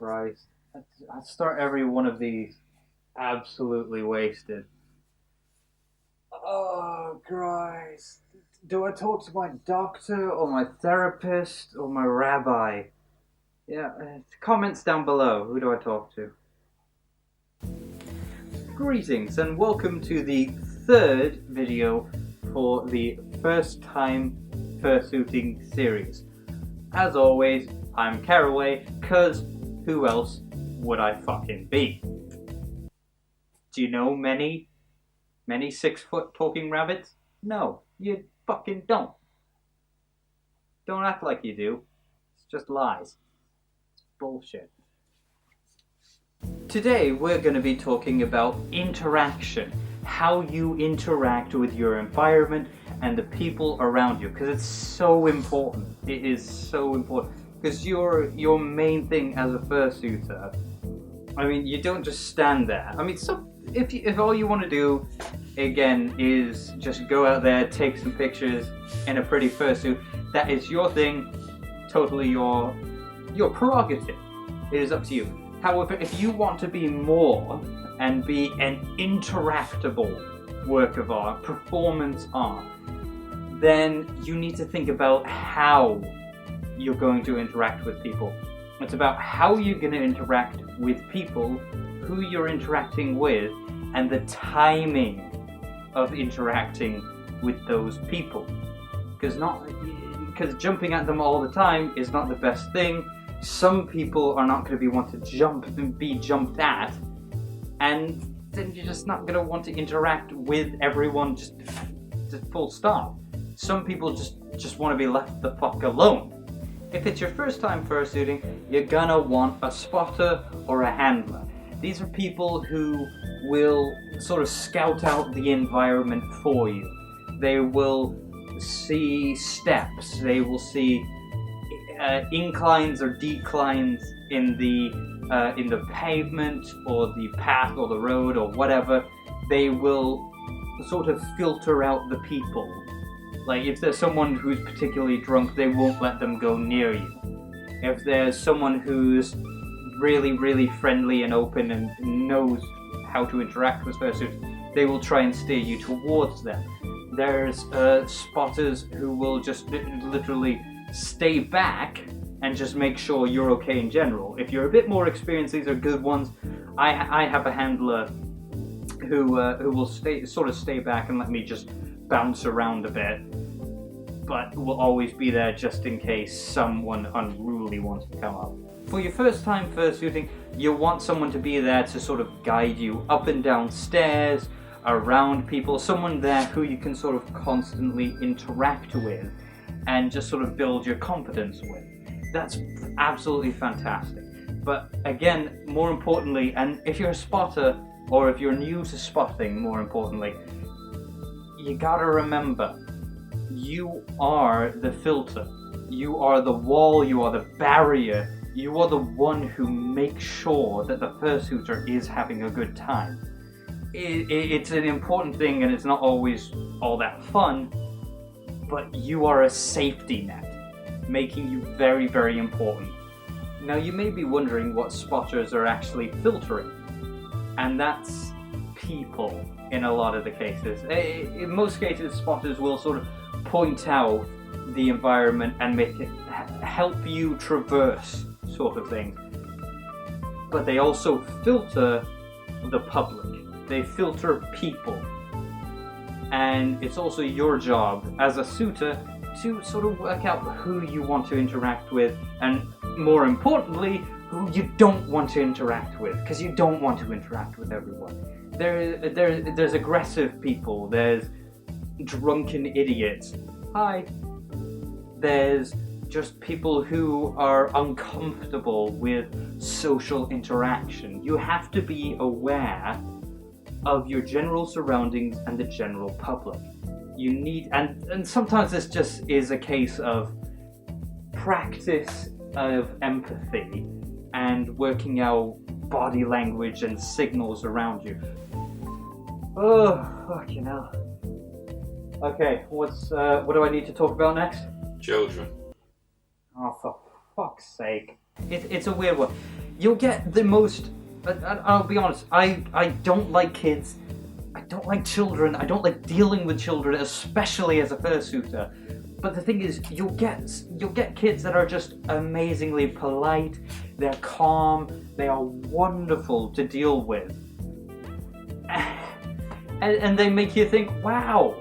Christ. I start every one of these absolutely wasted. Oh, Christ. Do I talk to my doctor or my therapist or my rabbi? Yeah, comments down below. Who do I talk to? Greetings and welcome to the third video for the first time fursuiting series. As always, I'm Karaway, cause who else would I fucking be? Do you know many 6-foot talking rabbits? No, you fucking don't. Don't act like you do. It's just lies. It's bullshit. Today we're going to be talking about interaction. How you interact with your environment and the people around you. Because it's so important. It is so important. Because your main thing as a fursuiter, I mean, you don't just stand there. I mean, if all you want to do, again, is just go out there, take some pictures in a pretty fursuit, that is your thing, totally your prerogative. It is up to you. However, if you want to be more and be an interactable work of art, performance art, then you need to think about how you're going to interact with people. It's about how you're going to interact with people, who you're interacting with, and the timing of interacting with those people. Because jumping at them all the time is not the best thing. Some people are not going to be want to be jumped at, and then you're just not going to want to interact with everyone just full stop. Some people just want to be left the fuck alone. If it's your first time fursuiting, you're gonna want a spotter or a handler. These are people who will sort of scout out the environment for you. They will see steps, they will see inclines or declines in the pavement or the path or the road or whatever. They will sort of filter out the people. Like, if there's someone who's particularly drunk, they won't let them go near you. If there's someone who's really, really friendly and open and knows how to interact with fursuits, they will try and steer you towards them. There's spotters who will just literally stay back and just make sure you're okay in general. If you're a bit more experienced, these are good ones. I have a handler who will stay back and let me just bounce around a bit, but will always be there just in case someone unruly wants to come up. For your first time fursuiting, you want someone to be there to sort of guide you up and down stairs, around people, someone there who you can sort of constantly interact with and just sort of build your confidence with. That's absolutely fantastic. But again, more importantly, and if you're a spotter or if you're new to spotting, more importantly, you gotta remember, you are the filter, you are the wall, you are the barrier, you are the one who makes sure that the fursuiter is having a good time. It's an important thing and it's not always all that fun, but you are a safety net, making you very, very important. Now you may be wondering what spotters are actually filtering, and that's people. In a lot of the cases, in most cases, spotters will sort of point out the environment and make it help you traverse, sort of thing. But they also filter the public. They filter people, and it's also your job as a suitor to sort of work out who you want to interact with, and more importantly, who you don't want to interact with, because you don't want to interact with everyone. There's aggressive people, there's drunken idiots. Hi. There's just people who are uncomfortable with social interaction. You have to be aware of your general surroundings and the general public. You need, and sometimes this just is a case of practice of empathy and working out body language and signals around you. Oh, fucking hell. Okay, what do I need to talk about next? Children. Oh, for fuck's sake. It's a weird one. you'll get the most... I'll be honest, I don't like kids. I don't like children. I don't like dealing with children, especially as a fursuiter. But the thing is, you'll get kids that are just amazingly polite. They're calm. They are wonderful to deal with, and they make you think, wow,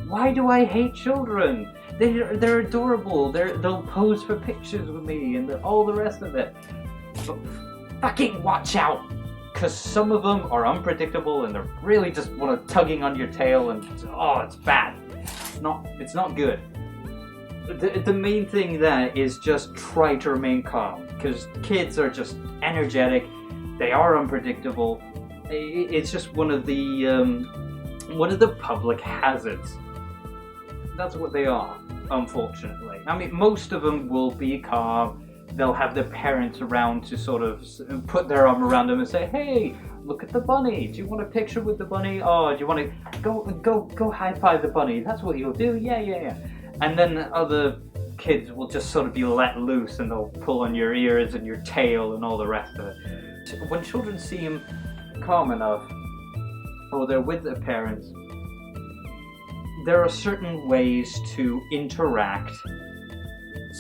why do I hate children? They're adorable. They'll pose for pictures with me and all the rest of it. But fucking watch out, because some of them are unpredictable and they're really just tugging on your tail, and it's bad. It's not good. The main thing there is just try to remain calm, because kids are just energetic. They are unpredictable. It's just one of the public hazards. That's what they are, unfortunately. I mean, most of them will be calm. They'll have their parents around to sort of put their arm around them and say, "Hey, look at the bunny. Do you want a picture with the bunny? Oh, do you want to go high five the bunny? That's what you'll do. Yeah." And then other kids will just sort of be let loose, and they'll pull on your ears and your tail and all the rest of it. When children seem calm enough, or they're with their parents, there are certain ways to interact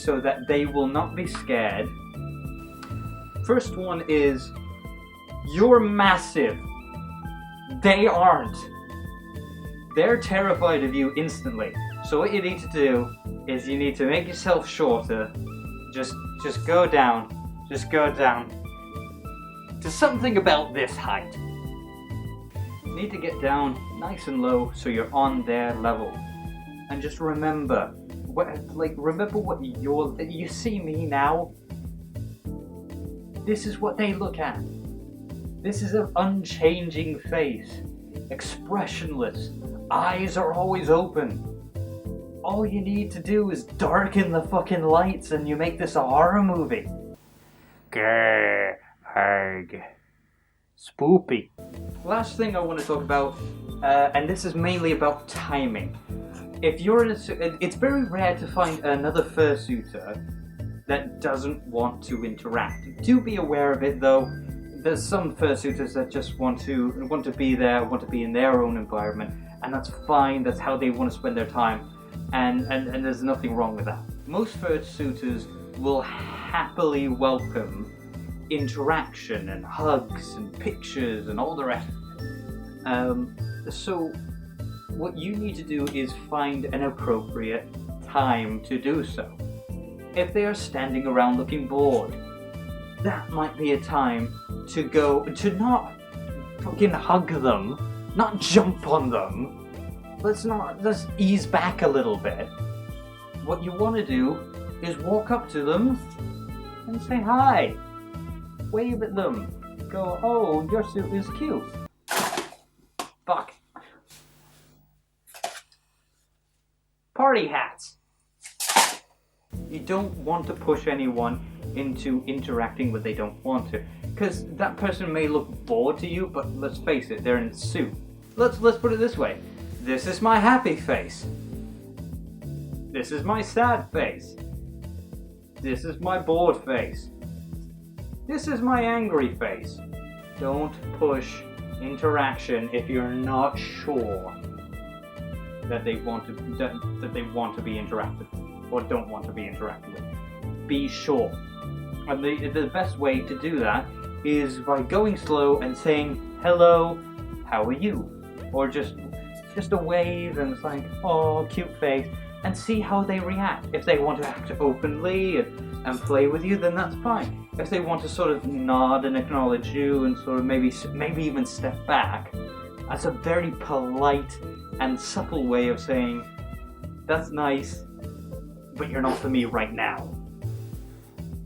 so that they will not be scared. First one is, you're massive. They aren't. They're terrified of you instantly. So what you need to do is you need to make yourself shorter. Just go down. Just go down to something about this height. You need to get down nice and low so you're on their level. And just remember what you see me now. This is what they look at. This is an unchanging face, expressionless. Eyes are always open. All you need to do is darken the fucking lights and you make this a horror movie. Grr, arg. Spoopy. Last thing I want to talk about, and this is mainly about timing. If you're in it's very rare to find another fursuiter that doesn't want to interact. Do be aware of it though. There's some fursuiters that just want to be there, want to be in their own environment, and that's fine. That's how they want to spend their time. And there's nothing wrong with that. Most fursuiters will happily welcome interaction and hugs and pictures and all the rest. So what you need to do is find an appropriate time to do so. If they are standing around looking bored, that might be a time to not fucking hug them, not jump on them. Let's ease back a little bit. What you want to do is walk up to them and say hi. Wave at them. Go, oh, your suit is cute. Fuck. Party hats. You don't want to push anyone into interacting when they don't want to, because that person may look bored to you, but let's face it, they're in a suit. Let's put it this way. This is my happy face. This is my sad face. This is my bored face. This is my angry face. Don't push interaction if you're not sure that they want to be interacted with or don't want to be interacted with. Be sure. And the best way to do that is by going slow and saying, "Hello, how are you?" Or just a wave, and it's like, oh, cute face, and see how they react. If they want to act openly and play with you, then that's fine. If they want to sort of nod and acknowledge you and sort of maybe even step back, that's a very polite and subtle way of saying, that's nice, but you're not for me right now.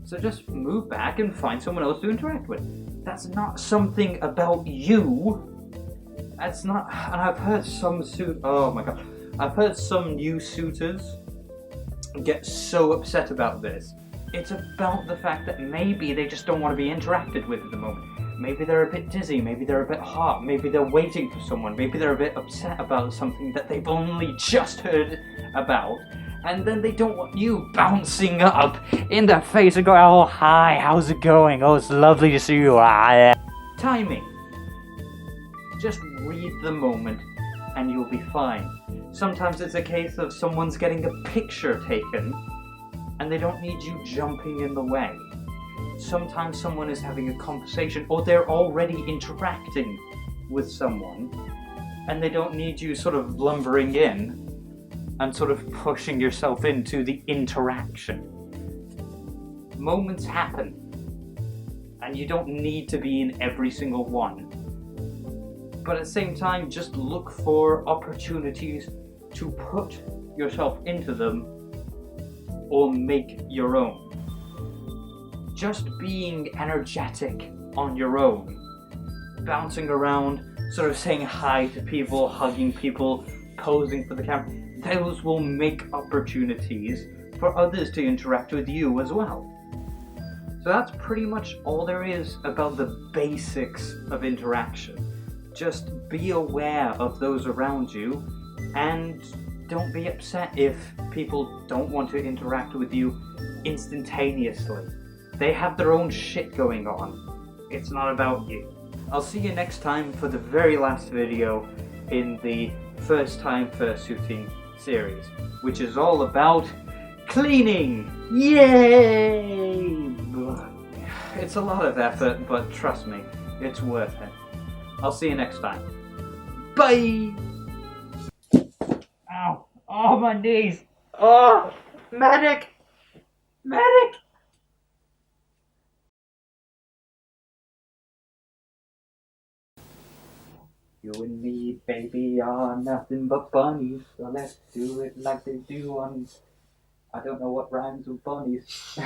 So just move back and find someone else to interact with. That's not something about you. That's not, and I've heard I've heard some new suitors get so upset about this. It's about the fact that maybe they just don't want to be interacted with at the moment. Maybe they're a bit dizzy, maybe they're a bit hot, maybe they're waiting for someone, maybe they're a bit upset about something that they've only just heard about, And then they don't want you bouncing up in their face and going, oh, hi, how's it going? Oh, it's lovely to see you. Timing. Just read the moment and you'll be fine. Sometimes it's a case of someone's getting a picture taken and they don't need you jumping in the way. Sometimes someone is having a conversation or they're already interacting with someone and they don't need you sort of lumbering in and sort of pushing yourself into the interaction. Moments happen and you don't need to be in every single one. But at the same time, just look for opportunities to put yourself into them or make your own. Just being energetic on your own, bouncing around, sort of saying hi to people, hugging people, posing for the camera, those will make opportunities for others to interact with you as well. So that's pretty much all there is about the basics of interaction. Just be aware of those around you and don't be upset if people don't want to interact with you instantaneously. They have their own shit going on. It's not about you. I'll see you next time for the very last video in the First Time Fursuiting series, which is all about cleaning! Yay! It's a lot of effort, but trust me, it's worth it. I'll see you next time. Bye! Ow! Oh, my knees! Oh! Medic! Medic! You and me, baby, are nothing but bunnies, so let's do it like they do on... I don't know what rhymes with bunnies.